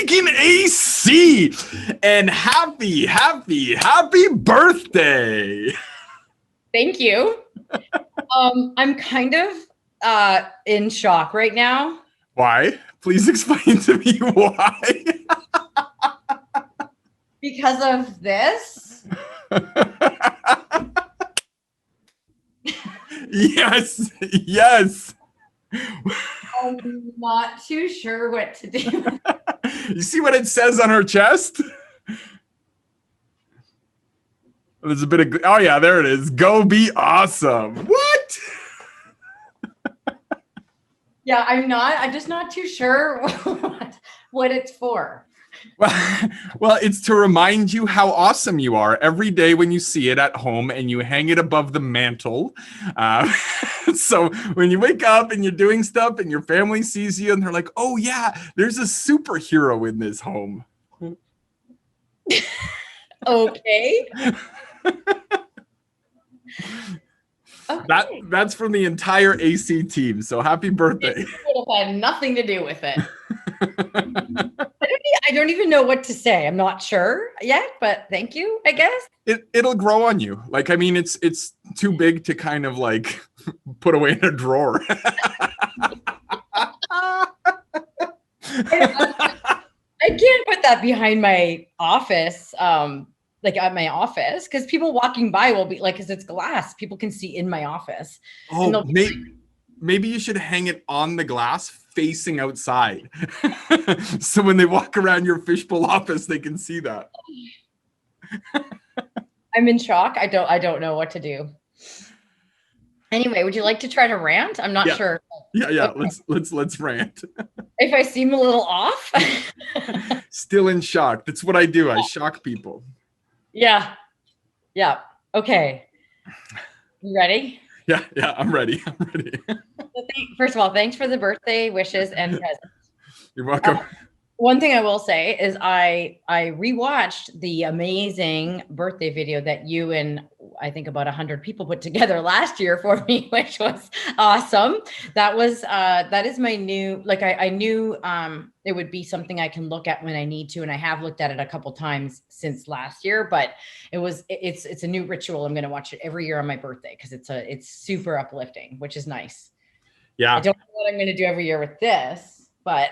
taking AC. And happy birthday. Thank you. I'm kind of in shock right now. Why? Please explain to me why. Because of this. Yes. I'm not too sure what to do. You see what it says on her chest? There's a bit of, oh yeah, there it is. Go be awesome. What? Yeah, I'm just not too sure what it's for. Well, it's to remind you how awesome you are every day when you see it at home and you hang it above the mantle. So when you wake up and you're doing stuff and your family sees you and they're like, oh yeah, there's a superhero in this home. Okay. Okay. That's from the entire AC team. So happy birthday. It would have had nothing to do with it. I don't even know what to say. I'm not sure yet, but thank you, I guess. It'll grow on you. Like, I mean, it's too big to kind of like put away in a drawer. I can't put that behind my office, like at my office, because people walking by will be like, because it's glass, people can see in my office. Oh, maybe you should hang it on the glass facing outside. So when they walk around your fishbowl office, they can see that. I'm in shock. I don't know what to do. Anyway, would you like to try to rant? I'm not sure. Yeah. Okay. Let's rant. If I seem a little off. Still in shock. That's what I do. I shock people. Yeah. Okay. You ready? Yeah, I'm ready. First of all, thanks for the birthday wishes and presents. You're welcome. One thing I will say is I rewatched the amazing birthday video that you and I think about 100 people put together last year for me, which was awesome. That is my new, like I knew it would be something I can look at when I need to, and I have looked at it a couple times since last year, but it's a new ritual. I'm going to watch it every year on my birthday because it's super uplifting, which is nice. Yeah. I don't know what I'm going to do every year with this, but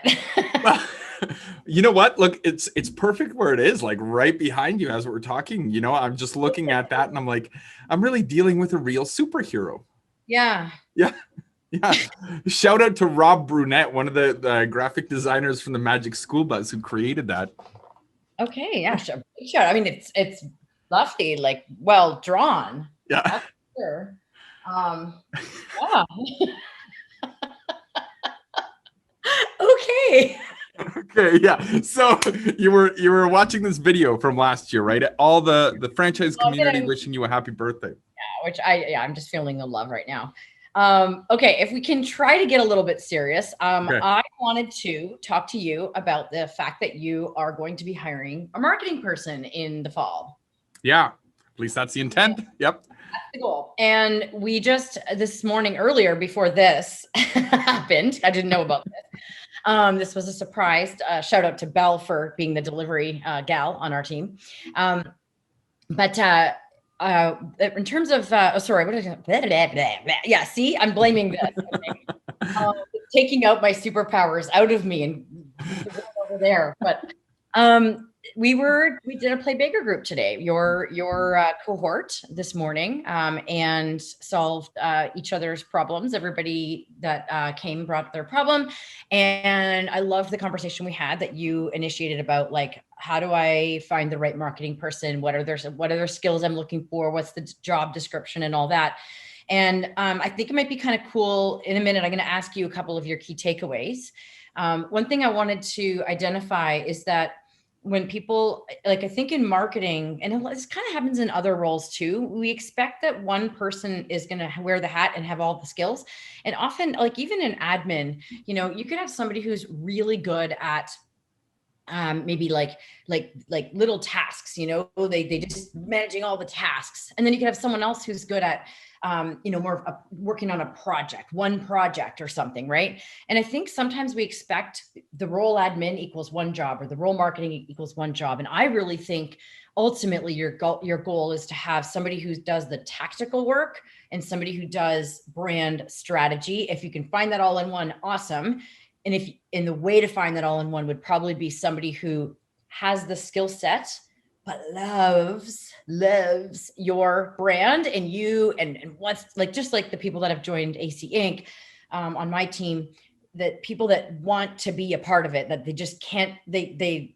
you know what? Look, it's perfect where it is, like right behind you as we're talking. You know, I'm just looking at that and I'm like, I'm really dealing with a real superhero. Yeah. Shout out to Rob Brunette, one of the graphic designers from the Magic School Bus who created that. Okay, yeah, sure. I mean, it's lofty, like well drawn. Yeah. That's sure. Yeah. Okay. Okay, yeah. So you were watching this video from last year, right? All the franchise community wishing you a happy birthday. Yeah, which I'm just feeling the love right now. Okay, if we can try to get a little bit serious, okay. I wanted to talk to you about the fact that you are going to be hiring a marketing person in the fall. Yeah, at least that's the intent. Yep. That's the goal. And we just this morning earlier before this happened, I didn't know about this. This was a surprise. Shout out to Belle for being the delivery gal on our team. But in terms of, sorry, what did I, yeah, see, I'm blaming this. Okay. Taking out my superpowers out of me and over there. But we did a play bigger group today, your cohort this morning, and solved each other's problems. Everybody that came brought their problem, and I loved the conversation we had that you initiated about, like, how do I find the right marketing person? What are their skills I'm looking for? What's the job description and all that? And I think it might be kind of cool. In a minute, I'm going to ask you a couple of your key takeaways. One thing I wanted to identify is that when people, like, I think in marketing, and this kind of happens in other roles too, we expect that one person is going to wear the hat and have all the skills. And often, like even in admin, you know, you could have somebody who's really good at maybe like little tasks, you know, they just managing all the tasks. And then you could have someone else who's good at more of working on one project or something, right? And I think sometimes we expect the role admin equals one job or the role marketing equals one job. And I really think ultimately your goal is to have somebody who does the tactical work and somebody who does brand strategy. If you can find that all in one, awesome. And the way to find that all in one would probably be somebody who has the skill set, but loves your brand and you and what's like, just like the people that have joined AC Inc. On my team, that people that want to be a part of it, that they just can't, they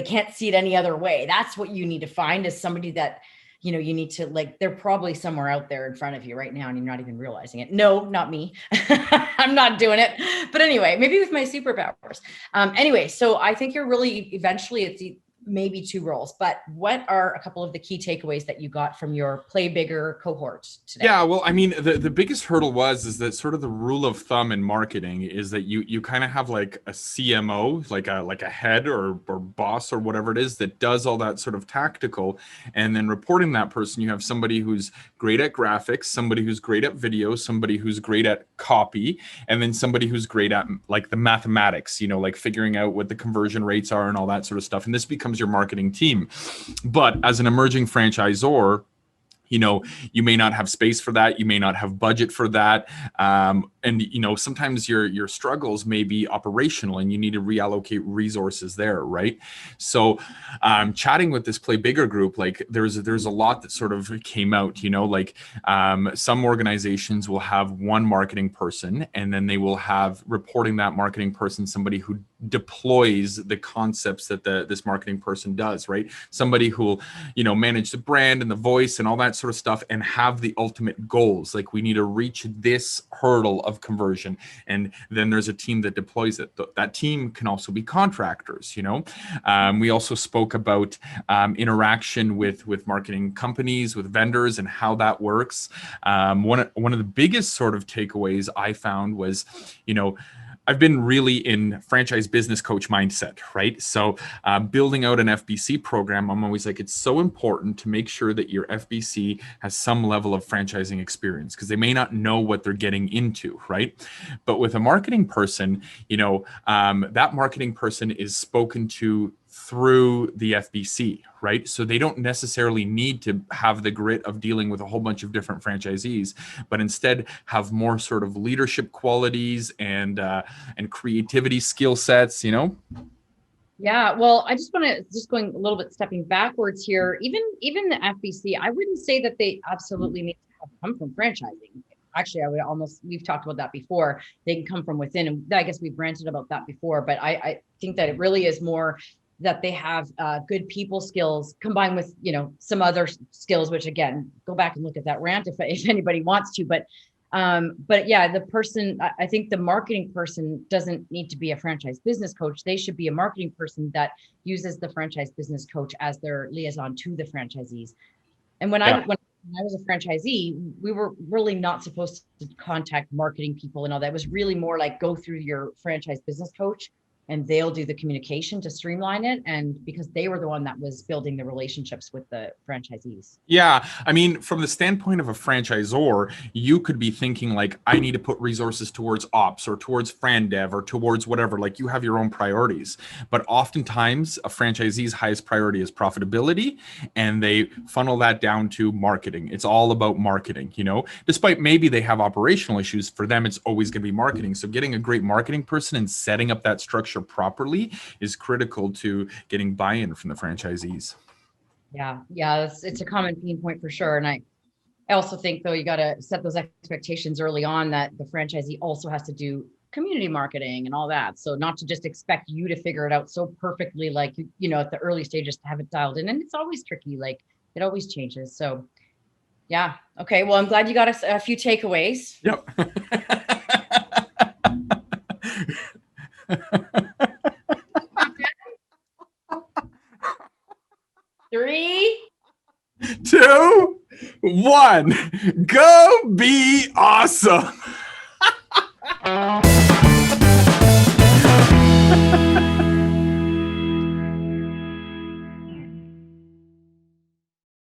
can't see it any other way. That's what you need to find, is somebody that, you need to, like, they're probably somewhere out there in front of you right now and you're not even realizing it. No, not me. I'm not doing it. But anyway, maybe with my superpowers. Anyway, so I think you're really, eventually it's maybe two roles, but what are a couple of the key takeaways that you got from your Play Bigger cohort today? Yeah, well, I mean, the biggest hurdle is that sort of the rule of thumb in marketing is that you kind of have like a CMO, like a head or boss or whatever it is that does all that sort of tactical, and then reporting that person, you have somebody who's great at graphics, somebody who's great at video, somebody who's great at copy, and then somebody who's great at like the mathematics, like figuring out what the conversion rates are and all that sort of stuff. And this becomes your marketing team. But as an emerging franchisor, you may not have space for that. You may not have budget for that. And sometimes your struggles may be operational and you need to reallocate resources there, right? So chatting with this Play Bigger group, like there's a lot that sort of came out, some organizations will have one marketing person, and then they will have reporting that marketing person somebody who deploys the concepts that this marketing person does, right? Somebody who will, manage the brand and the voice and all that sort of stuff and have the ultimate goals. Like, we need to reach this hurdle of conversion. And then there's a team that deploys it. That team can also be contractors, We also spoke about interaction with marketing companies, with vendors, and how that works. One of the biggest sort of takeaways I found was, I've been really in franchise business coach mindset, right? So building out an FBC program, I'm always like, it's so important to make sure that your FBC has some level of franchising experience, because they may not know what they're getting into, right? But with a marketing person, that marketing person is spoken to through the FBC, right? So they don't necessarily need to have the grit of dealing with a whole bunch of different franchisees, but instead have more sort of leadership qualities and creativity skill sets, Yeah, well, I just want to, just going a little bit stepping backwards here, even the FBC, I wouldn't say that they absolutely need to have come from franchising. Actually, we've talked about that before. They can come from within, and I guess we've ranted about that before, but I think that it really is more that they have good people skills combined with, some other skills, which again, go back and look at that rant if anybody wants to, but yeah, the person, I think the marketing person doesn't need to be a franchise business coach. They should be a marketing person that uses the franchise business coach as their liaison to the franchisees. And when I was a franchisee, we were really not supposed to contact marketing people and all that. It was really more like, go through your franchise business coach and they'll do the communication to streamline it. And because they were the one that was building the relationships with the franchisees. Yeah. I mean, from the standpoint of a franchisor, you could be thinking like, I need to put resources towards ops or towards fran dev or towards whatever, like you have your own priorities. But oftentimes a franchisee's highest priority is profitability, and they funnel that down to marketing. It's all about marketing, despite maybe they have operational issues, for them, it's always going to be marketing. So getting a great marketing person and setting up that structure properly is critical to getting buy-in from the franchisees. Yeah, it's a common pain point for sure. And I also think, though, you got to set those expectations early on, that the franchisee also has to do community marketing and all that. So not to just expect you to figure it out so perfectly, like, at the early stages, to have it dialed in. And it's always tricky, like it always changes. So yeah. Okay. Well, I'm glad you got a few takeaways. Yep. 3, 2, 1, go be awesome.